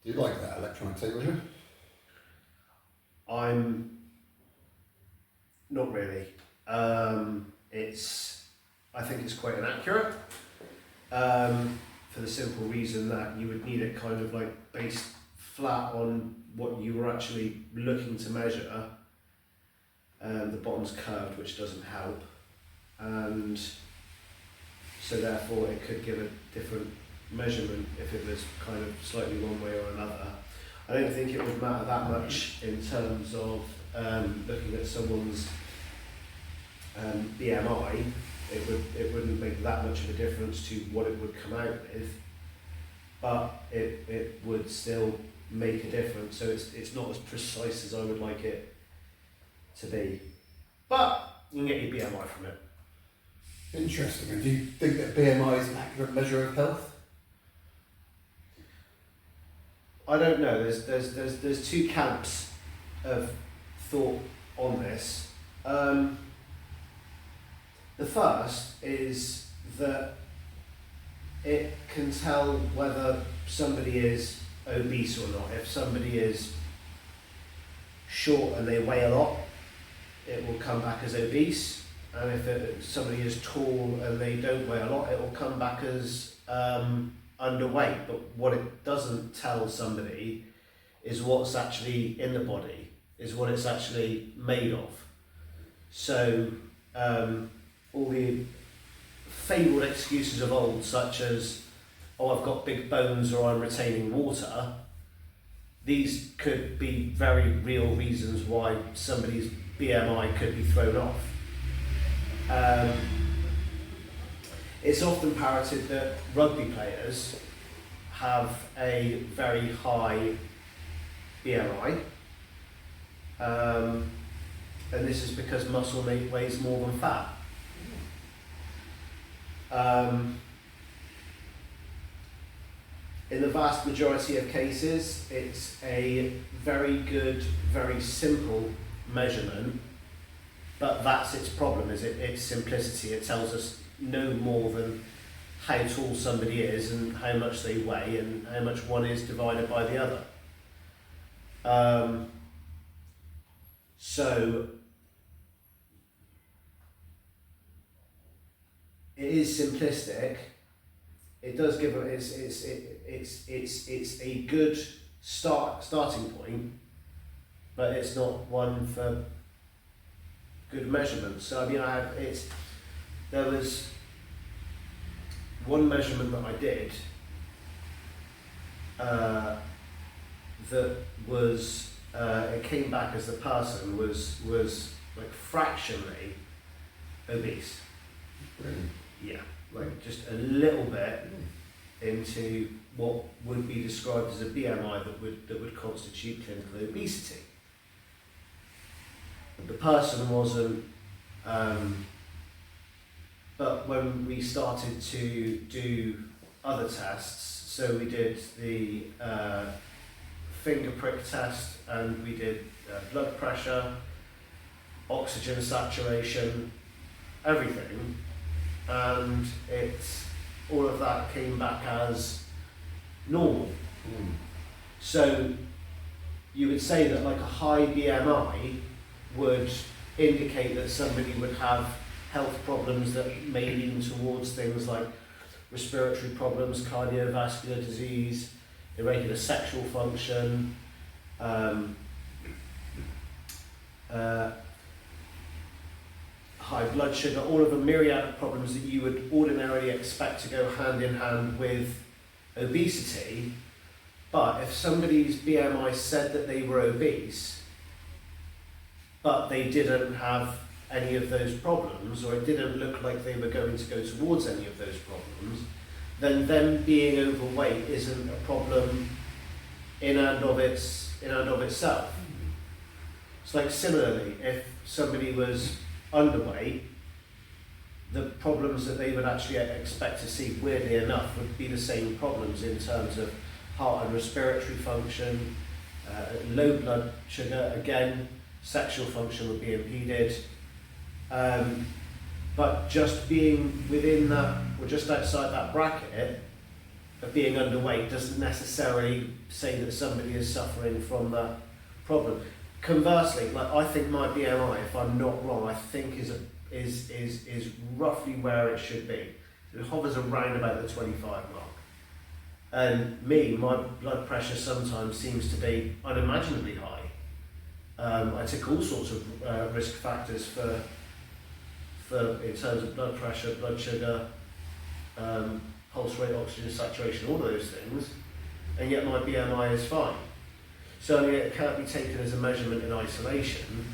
Do you like that electronic tape measure? I'm not really. I think it's quite inaccurate for the simple reason that you would need it kind of like based flat on what you were actually looking to measure. The bottom's curved, which doesn't help, and so therefore it could give a different measurement if it was kind of slightly one way or another. I don't think it would matter that much in terms of looking at someone's BMI. It wouldn't make that much of a difference to what it would come out with, but it would still make a difference. So it's not as precise as I would like it to be, but you can get your BMI from it. Interesting. And do you think that BMI is an accurate measure of health? I don't know. There's two camps of thought on this. The first is that it can tell whether somebody is obese or not. If somebody is short and they weigh a lot, it will come back as obese. And if somebody is tall and they don't weigh a lot, it will come back as underweight. But what it doesn't tell somebody is what's actually in the body, is what it's actually made of. So all the fabled excuses of old, such as, oh, I've got big bones or I'm retaining water, these could be very real reasons why somebody's BMI could be thrown off. It's often parroted that rugby players have a very high BMI, and this is because muscle weighs more than fat. In the vast majority of cases, it's a very good, very simple measurement, but that's its problem, is its simplicity. It tells us no more than how tall somebody is and how much they weigh and how much one is divided by the other. So it is simplistic. It does give it's a good starting point, but it's not one for good measurements. So I mean, there was one measurement that I did that was it came back as the person was like fractionally obese. Really? Yeah, like just a little bit into what would be described as a BMI that would constitute clinical obesity. The person wasn't, but when we started to do other tests, so we did the finger prick test and we did blood pressure, oxygen saturation, everything, and all of that came back as normal. So you would say that like a high BMI would indicate that somebody would have health problems that may lean towards things like respiratory problems, cardiovascular disease, irregular sexual function, high blood sugar, all of a myriad of problems that you would ordinarily expect to go hand in hand with obesity. But if somebody's BMI said that they were obese, but they didn't have any of those problems, or it didn't look like they were going to go towards any of those problems, then them being overweight isn't a problem in and of itself. It's like similarly, if somebody was underweight, the problems that they would actually expect to see, weirdly enough, would be the same problems in terms of heart and respiratory function, low blood sugar, again, sexual function would be impeded. But just being within that, or just outside that bracket, of being underweight doesn't necessarily say that somebody is suffering from that problem. Conversely, like I think my BMI, if I'm not wrong, I think is roughly where it should be. It hovers around about the 25 mark. And my blood pressure sometimes seems to be unimaginably high. I took all sorts of risk factors for in terms of blood pressure, blood sugar, pulse rate, oxygen saturation, all of those things, and yet my BMI is fine. So I mean, it can't be taken as a measurement in isolation,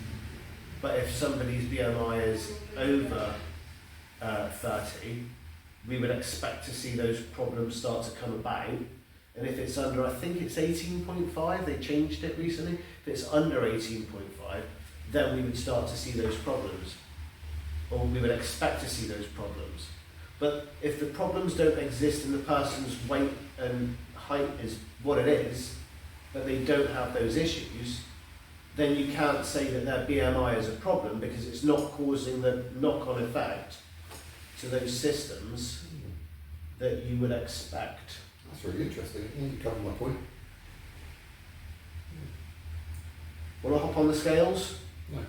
but if somebody's BMI is over 30, we would expect to see those problems start to come about. And if it's under, I think it's 18.5, they changed it recently, if it's under 18.5, then we would start to see those problems, or we would expect to see those problems. But if the problems don't exist and the person's weight and height is what it is, but they don't have those issues, then you can't say that their BMI is a problem because it's not causing the knock-on effect to those systems that you would expect. That's really interesting. You covered my point. Want to hop on the scales? No.